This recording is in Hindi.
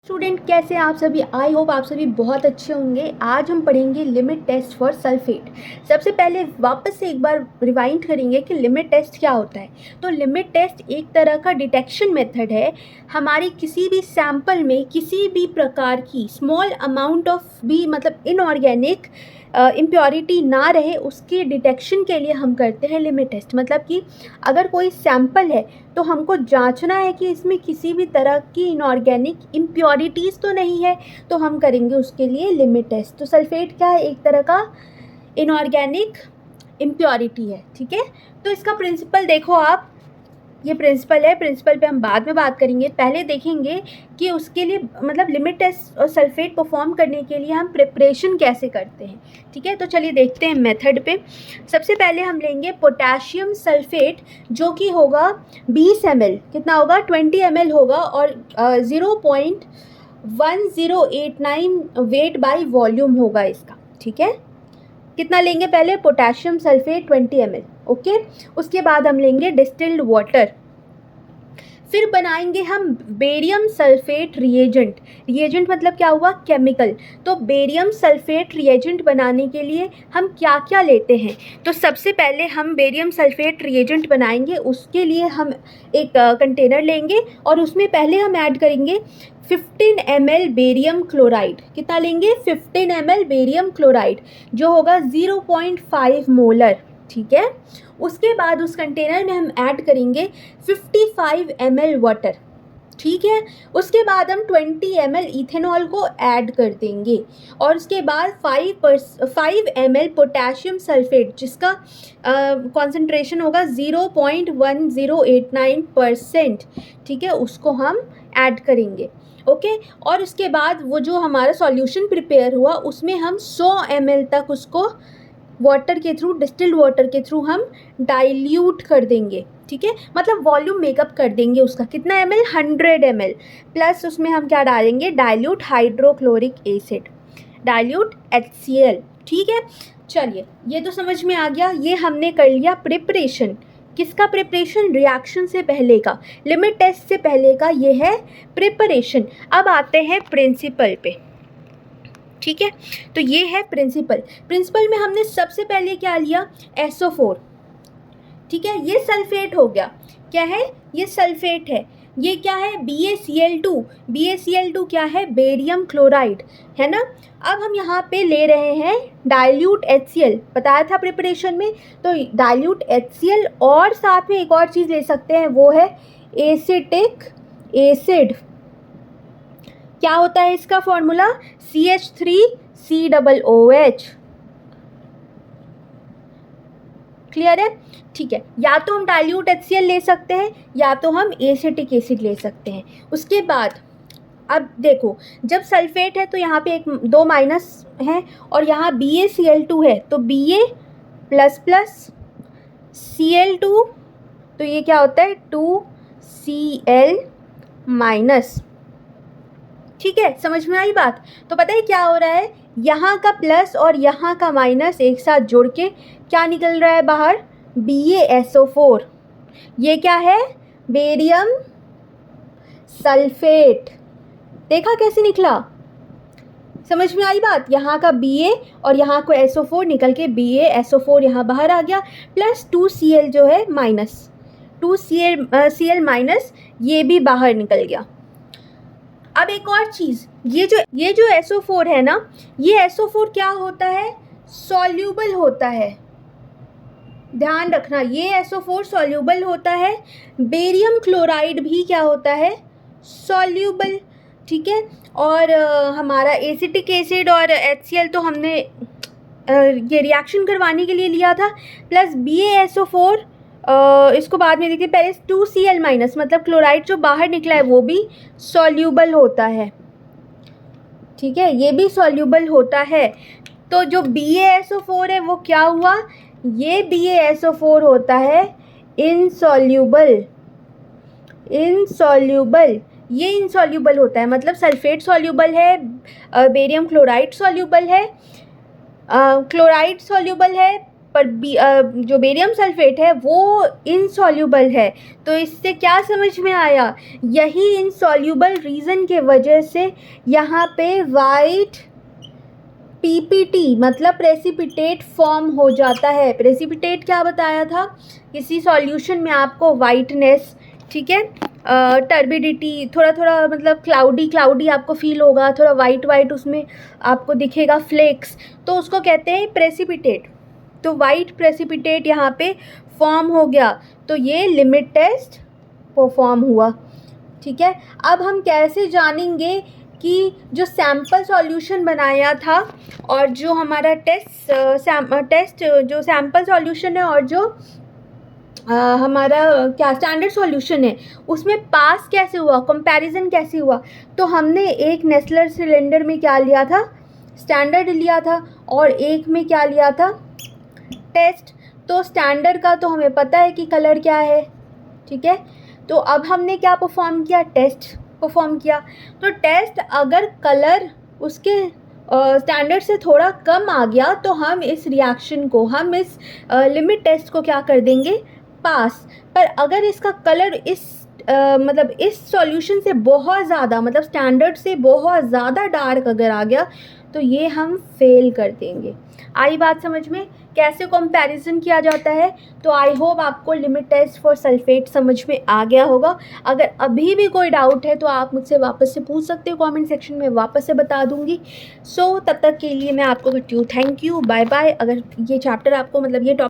स्टूडेंट कैसे हैं आप सभी। आई होप आप सभी बहुत अच्छे होंगे। आज हम पढ़ेंगे लिमिट टेस्ट फॉर सल्फेट। सबसे पहले वापस से एक बार रिवाइंड करेंगे कि लिमिट टेस्ट क्या होता है। तो लिमिट टेस्ट एक तरह का डिटेक्शन मेथड है। हमारी किसी भी सैंपल में किसी भी प्रकार की स्मॉल अमाउंट ऑफ भी मतलब इनऑर्गेनिक इम्प्योरिटी ना रहे, उसके डिटेक्शन के लिए हम करते हैं लिमिट टेस्ट। मतलब कि अगर कोई सैंपल है तो हमको जांचना है कि इसमें किसी भी तरह की इनऑर्गेनिक इम्प्योरिटीज़ तो नहीं है, तो हम करेंगे उसके लिए लिमिट टेस्ट। तो सल्फेट क्या है? एक तरह का इनऑर्गेनिक इम्प्योरिटी है। ठीक है, तो इसका प्रिंसिपल देखो आप, ये प्रिंसिपल है। प्रिंसिपल पे हम बाद में बात करेंगे। पहले देखेंगे कि उसके लिए मतलब लिमिट टेस्ट और सल्फेट परफॉर्म करने के लिए हम प्रिपरेशन कैसे करते हैं। ठीक है, तो चलिए देखते हैं मेथड पे। सबसे पहले हम लेंगे पोटेशियम सल्फेट, जो कि होगा 20 ml। कितना होगा? 20 ml होगा और 0.1089 वेट बाई वॉल्यूम होगा इसका। ठीक है, कितना लेंगे? पहले पोटेशियम सल्फेट 20 ml। ओके, उसके बाद हम लेंगे डिस्टिल्ड वाटर। फिर बनाएंगे हम बेरियम सल्फेट रिएजेंट। रिएजेंट मतलब क्या हुआ? केमिकल। तो बेरियम सल्फेट रिएजेंट बनाने के लिए हम क्या क्या लेते हैं? तो सबसे पहले हम बेरियम सल्फेट रिएजेंट बनाएंगे। उसके लिए हम एक कंटेनर लेंगे और उसमें पहले हम ऐड करेंगे 15 ml बेरियम क्लोराइड। कितना लेंगे? 15 ml बेरियम क्लोराइड, जो होगा 0.5 मोलर। ठीक है, उसके बाद उस कंटेनर में हम ऐड करेंगे 55 ml वाटर। ठीक है, उसके बाद हम 20 ml इथेनॉल को ऐड कर देंगे और उसके बाद 5 ml पोटेशियम सल्फेट, जिसका कॉन्सेंट्रेशन होगा 0.1089%। ठीक है, उसको हम ऐड करेंगे। ओके, और उसके बाद वो जो हमारा सॉल्यूशन प्रिपेयर हुआ उसमें हम 100 ml तक उसको वाटर के थ्रू, डिस्टिल्ड वाटर के थ्रू हम डाइल्यूट कर देंगे। ठीक है, मतलब वॉल्यूम मेकअप कर देंगे उसका। कितना ml? 100 ml। प्लस उसमें हम क्या डालेंगे? Dilute hydrochloric acid, dilute HCl। ठीक है, चलिए ये तो समझ में आ गया। ये हमने कर लिया प्रिपरेशन। किसका प्रिपरेशन? रिएक्शन से पहले का, लिमिट टेस्ट से पहले का, ये है प्रिपरेशन। अब आते हैं प्रिंसिपल पे। ठीक है, तो ये है प्रिंसिपल। प्रिंसिपल में हमने सबसे पहले क्या लिया? SO4। ठीक है, ये सल्फेट हो गया। क्या है? ये सल्फेट है। ये क्या है? BaCl2। BaCl2 क्या है? बेरियम क्लोराइड, है ना। अब हम यहाँ पे ले रहे हैं डाइल्यूट HCl, बताया था प्रिपरेशन में। तो डाइल्यूट HCl और साथ में एक और चीज़ ले सकते हैं, वो है एसिटिक एसिड। क्या होता है इसका फॉर्मूला? CH3COOH। क्लियर है? ठीक है, या तो हम डाइल्यूट HCl ले सकते हैं या तो हम एसिटिक एसिड ले सकते हैं। उसके बाद अब देखो, जब सल्फेट है तो यहाँ पे एक 2 माइनस है और यहाँ BaCl2 है, तो Ba प्लस प्लस Cl2, तो ये क्या होता है? 2Cl minus. ठीक है, समझ में आई बात? तो पता है क्या हो रहा है? यहाँ का प्लस और यहाँ का माइनस एक साथ जुड़ के क्या निकल रहा है बाहर? BaSO4। ये क्या है? Barium sulphate. देखा कैसे निकला? समझ में आई बात? यहाँ का Ba और यहाँ को SO4 निकल के BaSO4 यहाँ बाहर आ गया, प्लस 2Cl जो है माइनस, 2Cl माइनस, ये भी बाहर निकल गया। अब एक और चीज़, ये जो SO4 है ना, ये SO4 क्या होता है? सॉल्यूबल होता है। ध्यान रखना, ये SO4 सॉल्यूबल होता है। बेरियम क्लोराइड भी क्या होता है? सॉल्यूबल। ठीक है, और हमारा एसिटिक एसिड और HCl तो हमने ये रिएक्शन करवाने के लिए लिया था, प्लस BaSO4 इसको बाद में देखिए। पहले 2Cl माइनस मतलब क्लोराइड जो बाहर निकला है वो भी सॉल्यूबल होता है। ठीक है, ये भी सॉल्यूबल होता है। तो जो BaSO4 है वो क्या हुआ? ये BaSO4 होता है इनसॉल्यूबल। इनसॉल्यूबल, ये इनसॉल्यूबल होता है, मतलब सल्फेट सॉल्यूबल है, बेरियम क्लोराइड सॉल्यूबल है, क्लोराइड सॉल्यूबल है, पर जो बेरियम सल्फेट है वो इनसॉल्यूबल है। तो इससे क्या समझ में आया, यही इनसॉल्यूबल रीज़न के वजह से यहाँ पे वाइट पीपीटी मतलब प्रेसिपिटेट फॉर्म हो जाता है। प्रेसिपिटेट क्या बताया था, किसी सॉल्यूशन में आपको वाइटनेस, ठीक है, टर्बिडिटी, थोड़ा थोड़ा मतलब क्लाउडी आपको फील होगा, थोड़ा वाइट उसमें आपको दिखेगा, फ्लेक्स, तो उसको कहते हैं प्रेसिपिटेट। तो वाइट प्रेसिपिटेट यहाँ पे फॉर्म हो गया, तो ये लिमिट टेस्ट परफॉर्म हुआ। ठीक है, अब हम कैसे जानेंगे कि जो सैम्पल सॉल्यूशन बनाया था और जो हमारा टेस्ट जो सैम्पल सॉल्यूशन है और जो हमारा क्या स्टैंडर्ड सॉल्यूशन है उसमें पास कैसे हुआ, कंपैरिजन कैसे हुआ। तो हमने एक नेस्लर सिलेंडर में क्या लिया था, स्टैंडर्ड लिया था, और एक में क्या लिया था, टेस्ट। तो स्टैंडर्ड का तो हमें पता है कि कलर क्या है, ठीक है। तो अब हमने क्या परफॉर्म किया, टेस्ट परफॉर्म किया। तो टेस्ट अगर कलर उसके स्टैंडर्ड से थोड़ा कम आ गया तो हम इस रिएक्शन को, हम इस लिमिट टेस्ट को क्या कर देंगे, पास। पर अगर इसका कलर मतलब इस सॉल्यूशन से बहुत ज़्यादा, मतलब स्टैंडर्ड से बहुत ज़्यादा डार्क अगर आ गया तो ये हम फेल कर देंगे। आई बात समझ में, कैसे कंपैरिजन किया जाता है। तो आई होप आपको लिमिट टेस्ट फॉर सल्फेट समझ में आ गया होगा। अगर अभी भी कोई डाउट है तो आप मुझसे वापस से पूछ सकते हो कमेंट सेक्शन में, वापस से बता दूंगी। सो तब तक के लिए मैं आपको कहती हूँ थैंक यू, बाय बाय। अगर ये चैप्टर आपको मतलब ये टॉपिक